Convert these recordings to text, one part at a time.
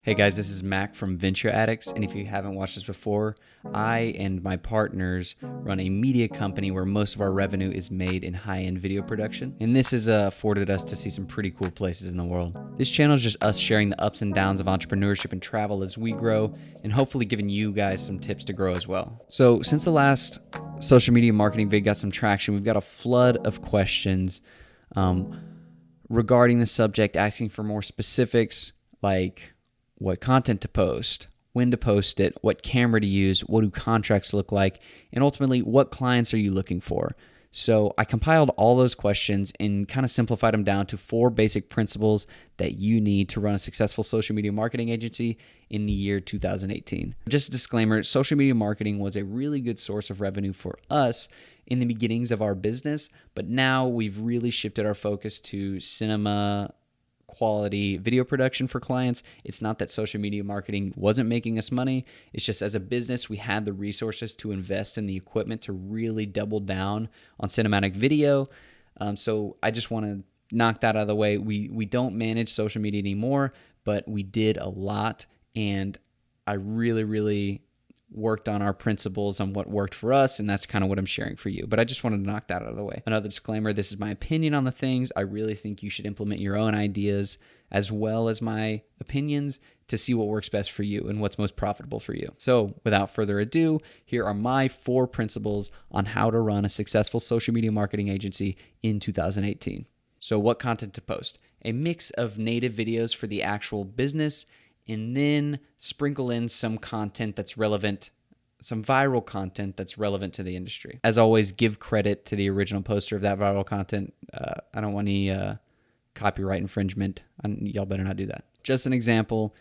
Hey guys, this is Mac from Venture Addicts, and if you haven't watched this before, I and my partners run a media company where most of our revenue is made in high-end video production, and this has afforded us to see some pretty cool places in the world. This channel is just us sharing the ups and downs of entrepreneurship and travel as we grow, and hopefully giving you guys some tips to grow as well. So since the last social media marketing vid got some traction, we've got a flood of questions regarding the subject, asking for more specifics like what content to post, when to post it, what camera to use, what do contracts look like, and ultimately, what clients are you looking for? So I compiled all those questions and kind of simplified them down to 4 basic principles that you need to run a successful social media marketing agency in the year 2018. Just a disclaimer, social media marketing was a really good source of revenue for us in the beginnings of our business, but now we've really shifted our focus to cinema quality video production for clients. It's not that social media marketing wasn't making us money. It's just as a business, we had the resources to invest in the equipment to really double down on cinematic video. So I just want to knock that out of the way. We don't manage social media anymore, but we did a lot. And I really worked on our principles on what worked for us, and that's kind of what I'm sharing for you. But I just wanted to knock that out of the way. Another disclaimer, this is my opinion on the things. I really think you should implement your own ideas as well as my opinions to see what works best for you and what's most profitable for you. So without further ado, here are my 4 principles on how to run a successful social media marketing agency in 2018. So what content to post? A mix of native videos for the actual business, and then sprinkle in some content that's relevant, some viral content that's relevant to the industry. As always, give credit to the original poster of that viral content. I don't want any copyright infringement. Y'all better not do that. Just an example,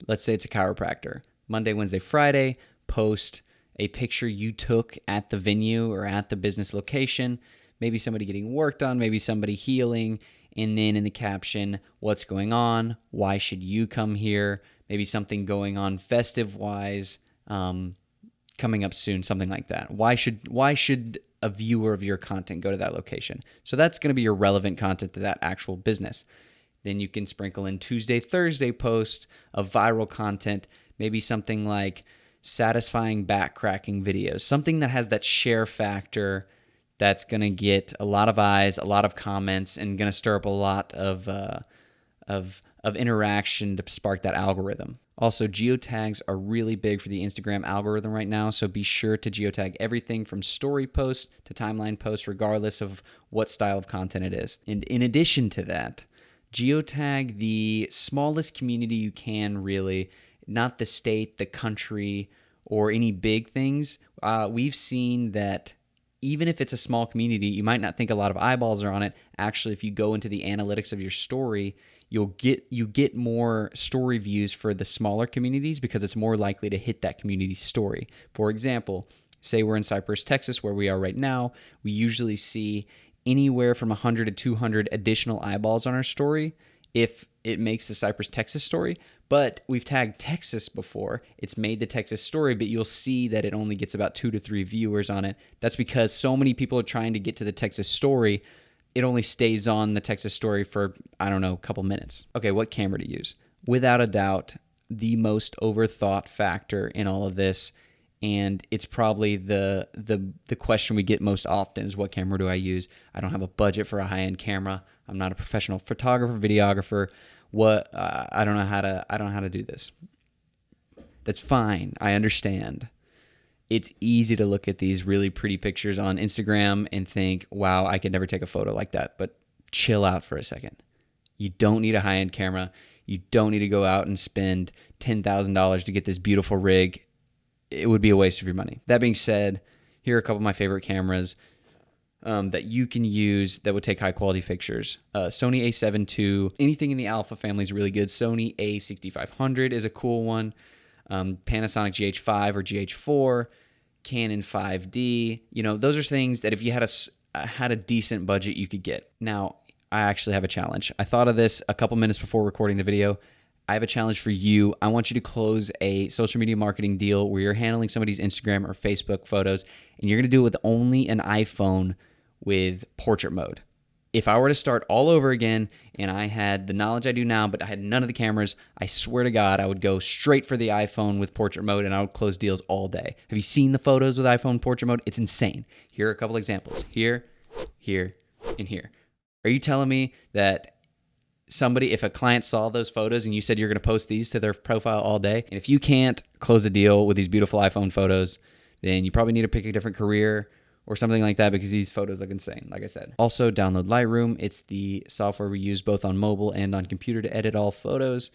let's say it's a chiropractor. Monday, Wednesday, Friday, post a picture you took at the venue or at the business location, maybe somebody getting work done, maybe somebody healing, and then in the caption, what's going on? Why should you come here? Maybe something going on festive-wise, coming up soon, something like that. Why should a viewer of your content go to that location? So that's going to be your relevant content to that actual business. Then you can sprinkle in Tuesday, Thursday posts of viral content, maybe something like satisfying back cracking videos, something that has that share factor that's going to get a lot of eyes, a lot of comments, and going to stir up a lot of interaction to spark that algorithm. Also, Geo Tags are really big for the Instagram algorithm right now, so be sure to geotag everything from story posts to timeline posts, regardless of what style of content it is. And in addition to that, geotag the smallest community you can, really, not the state, the country, or any big things. We've seen that even if it's a small community, you might not think a lot of eyeballs are on it. Actually, if you go into the analytics of your story, you get more story views for the smaller communities because it's more likely to hit that community story. For example, say we're in Cypress, Texas, where we are right now. We usually see anywhere from 100 to 200 additional eyeballs on our story if it makes the Cypress, Texas story. But we've tagged Texas before. It's made the Texas story, but you'll see that it only gets about 2 to 3 viewers on it. That's because so many people are trying to get to the Texas story, it only stays on the Texas story for, I don't know, a couple minutes. Okay, what camera to use? Without a doubt, the most overthought factor in all of this, and it's probably the question we get most often is, what camera do I use? I don't have a budget for a high-end camera. I'm not a professional photographer, videographer. I don't know how to do this. That's fine. I understand. It's easy to look at these really pretty pictures on Instagram and think, wow, I could never take a photo like that. But chill out for a second. You don't need a high-end camera. You don't need to go out and spend $10,000 to get this beautiful rig. It would be a waste of your money. That being said, here are a couple of my favorite cameras that you can use that would take high-quality pictures. Sony a7 II. Anything in the Alpha family is really good. Sony a6500 is a cool one. Panasonic GH5 or GH4, Canon 5D. Those are things that if you had a decent budget, you could get. Now, I actually have a challenge. I thought of this a couple minutes before recording the video. I have a challenge for you. I want you to close a social media marketing deal where you're handling somebody's Instagram or Facebook photos, and you're going to do it with only an iPhone with portrait mode. If I were to start all over again and I had the knowledge I do now, but I had none of the cameras, I swear to God, I would go straight for the iPhone with portrait mode and I would close deals all day. Have you seen the photos with iPhone portrait mode? It's insane. Here are a couple examples. Here, here, and here. Are you telling me that if a client saw those photos and you said you're going to post these to their profile all day, and if you can't close a deal with these beautiful iPhone photos, then you probably need to pick a different career or something like that, because these photos look insane, like I said. Also, download Lightroom. It's the software we use both on mobile and on computer to edit all photos.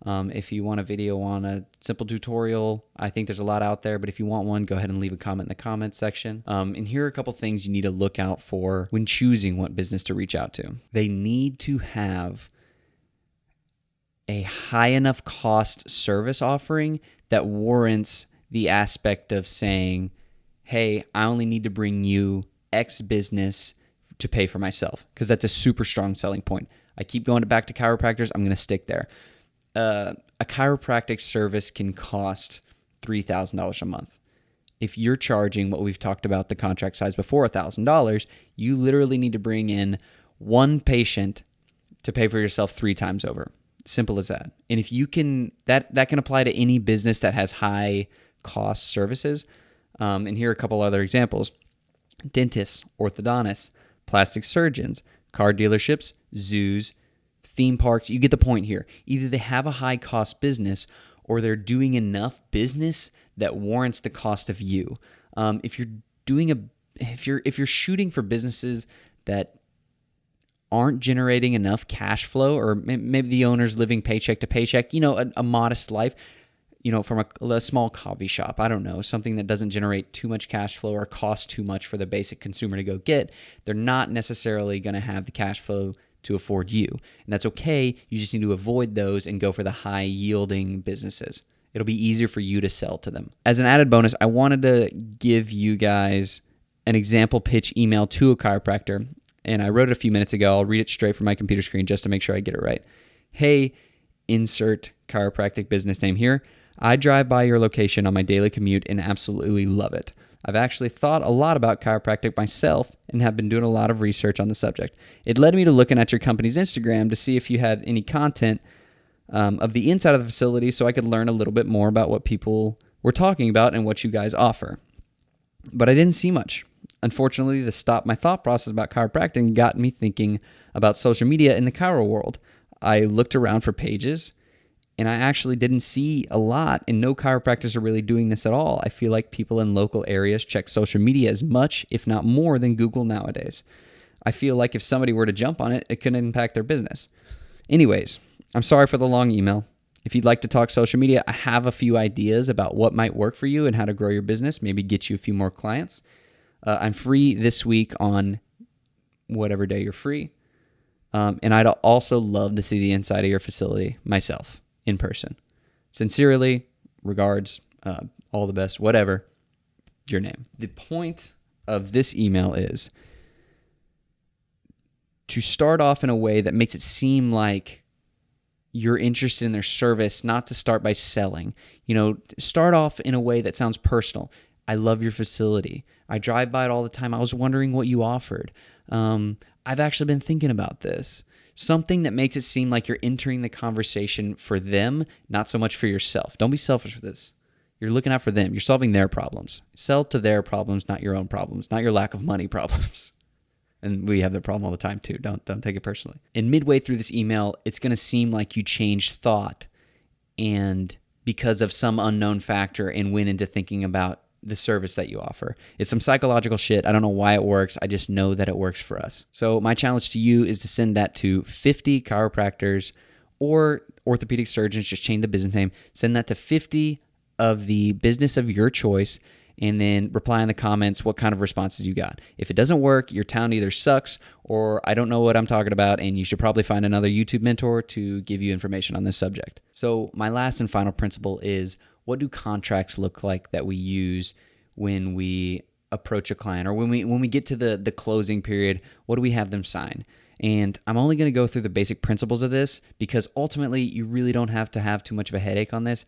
If you want a video on a simple tutorial, I think there's a lot out there, but if you want one, go ahead and leave a comment in the comments section. And here are a couple things you need to look out for when choosing what business to reach out to. They need to have a high enough cost service offering that warrants the aspect of saying, hey, I only need to bring you X business to pay for myself, because that's a super strong selling point. I keep going back to chiropractors. I'm going to stick there. A chiropractic service can cost $3,000 a month. If you're charging what we've talked about, the contract size before, $1,000, you literally need to bring in one patient to pay for yourself 3 times over. Simple as that. And if you can, that can apply to any business that has high cost services. And here are a couple other examples. Dentists, orthodontists, plastic surgeons, car dealerships, zoos, theme parks. You get the point here. Either they have a high cost business or they're doing enough business that warrants the cost of you. If you're shooting for businesses that aren't generating enough cash flow, or maybe the owner's living paycheck to paycheck, a modest life, from a small coffee shop, I don't know, something that doesn't generate too much cash flow or cost too much for the basic consumer to go get, they're not necessarily going to have the cash flow to afford you. And that's okay. You just need to avoid those and go for the high yielding businesses. It'll be easier for you to sell to them. As an added bonus, I wanted to give you guys an example pitch email to a chiropractor. And I wrote it a few minutes ago. I'll read it straight from my computer screen just to make sure I get it right. Hey, insert chiropractic business name here. I drive by your location on my daily commute and absolutely love it. I've actually thought a lot about chiropractic myself and have been doing a lot of research on the subject. It led me to looking at your company's Instagram to see if you had any content of the inside of the facility so I could learn a little bit more about what people were talking about and what you guys offer. But I didn't see much. Unfortunately, this stopped my thought process about chiropractic and got me thinking about social media in the chiro world. I looked around for pages, and I actually didn't see a lot, and no chiropractors are really doing this at all. I feel like people in local areas check social media as much, if not more, than Google nowadays. I feel like if somebody were to jump on it, it could impact their business. Anyways, I'm sorry for the long email. If you'd like to talk social media, I have a few ideas about what might work for you and how to grow your business, maybe get you a few more clients. I'm free this week on whatever day you're free. And I'd also love to see the inside of your facility myself in person. Sincerely, regards, all the best, whatever, your name. The point of this email is to start off in a way that makes it seem like you're interested in their service, not to start by selling. Start off in a way that sounds personal. I love your facility. I drive by it all the time. I was wondering what you offered. I've actually been thinking about this. Something that makes it seem like you're entering the conversation for them, not so much for yourself. Don't be selfish with this. You're looking out for them. You're solving their problems. Sell to their problems, not your own problems, not your lack of money problems. And we have that problem all the time too. Don't take it personally. And midway through this email, it's going to seem like you changed thought and because of some unknown factor and went into thinking about the service that you offer. It's some psychological shit. I don't know why it works. I just know that it works for us. So my challenge to you is to send that to 50 chiropractors or orthopedic surgeons. Just change the business name. Send that to 50 of the business of your choice, and then reply in the comments what kind of responses you got. If it doesn't work, your town either sucks or I don't know what I'm talking about, and you should probably find another YouTube mentor to give you information on this subject. So my last and final principle is, what do contracts look like that we use when we approach a client, or when we get to the closing period? What do we have them sign? And I'm only going to go through the basic principles of this because ultimately you really don't have to have too much of a headache on this.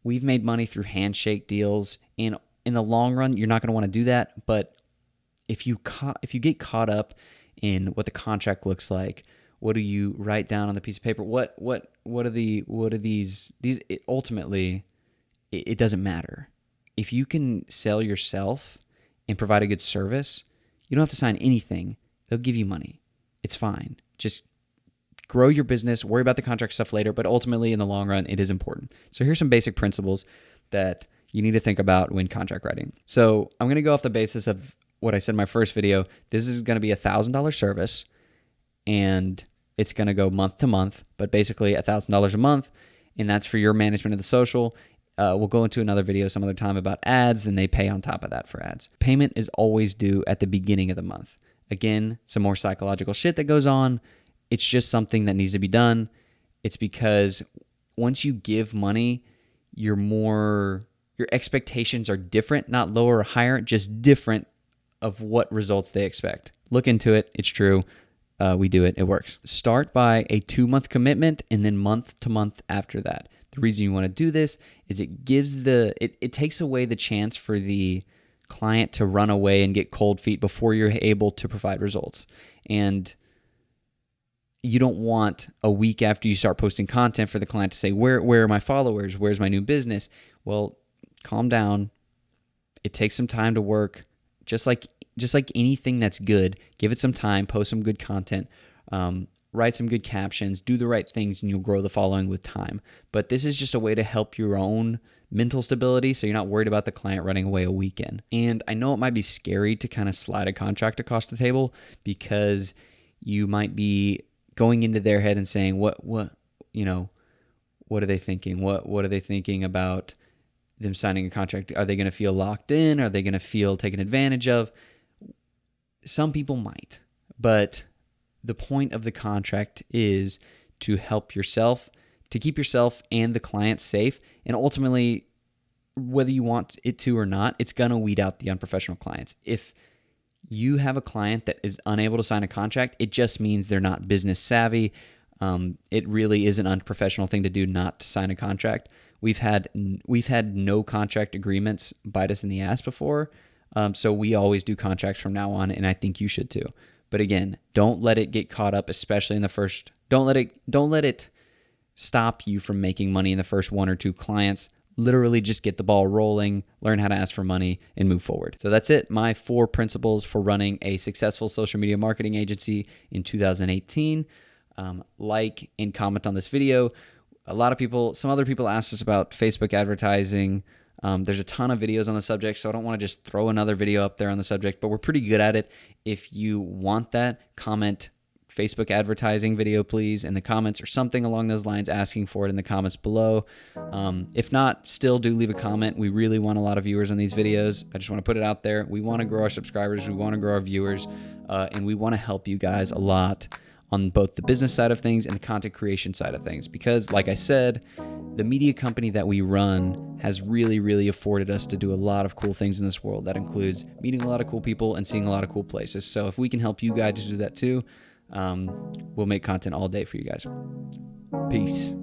We've made money through handshake deals, and in the long run, you're not going to want to do that. But if you get caught up in what the contract looks like. What do you write down on the piece of paper? What are these ultimately, it doesn't matter. If you can sell yourself and provide a good service, you don't have to sign anything. They'll give you money. It's fine. Just grow your business, worry about the contract stuff later, but ultimately in the long run, it is important. So here's some basic principles that you need to think about when contract writing. So I'm going to go off the basis of what I said in my first video. This is going to be a $1,000 service, and it's going to go month to month, but basically $1,000 a month, and that's for your management of the social. We'll go into another video some other time about ads, and they pay on top of that for ads. Payment is always due at the beginning of the month. Again, some more psychological shit that goes on. It's just something that needs to be done. It's because once you give money, your expectations are different, not lower or higher, just different of what results they expect. Look into it. It's true. We do it. It works. Start by a 2-month commitment and then month to month after that. The reason you want to do this is it takes away the chance for the client to run away and get cold feet before you're able to provide results. And you don't want a week after you start posting content for the client to say, where are my followers? Where's my new business? Well, calm down. It takes some time to work. Just like anything that's good, give it some time, post some good content, write some good captions, do the right things, and you'll grow the following with time. But this is just a way to help your own mental stability so you're not worried about the client running away a weekend. And I know it might be scary to kind of slide a contract across the table because you might be going into their head and saying, what are they thinking? What are they thinking about them signing a contract? Are they going to feel locked in? Are they going to feel taken advantage of? Some people might, but the point of the contract is to help yourself, to keep yourself and the client safe. And ultimately, whether you want it to or not, it's going to weed out the unprofessional clients. If you have a client that is unable to sign a contract, it just means they're not business savvy. It really is an unprofessional thing to do not to sign a contract. We've had no contract agreements bite us in the ass before. So we always do contracts from now on, and I think you should too. But again, don't let it get caught up, especially in the first. Don't let it stop you from making money in the first 1 or 2 clients. Literally just get the ball rolling, learn how to ask for money, and move forward. So that's it. My 4 principles for running a successful social media marketing agency in 2018. Like and comment on this video. Some other people asked us about Facebook advertising. There's a ton of videos on the subject, so I don't want to just throw another video up there on the subject, but we're pretty good at it. If you want that, comment Facebook advertising video, please, in the comments or something along those lines, asking for it in the comments below. If not, still do leave a comment. We really want a lot of viewers on these videos. I just want to put it out there. We want to grow our subscribers. We want to grow our viewers, and we want to help you guys a lot on both the business side of things and the content creation side of things. Because like I said, the media company that we run has really, really afforded us to do a lot of cool things in this world. That includes meeting a lot of cool people and seeing a lot of cool places. So if we can help you guys do that too, we'll make content all day for you guys. Peace.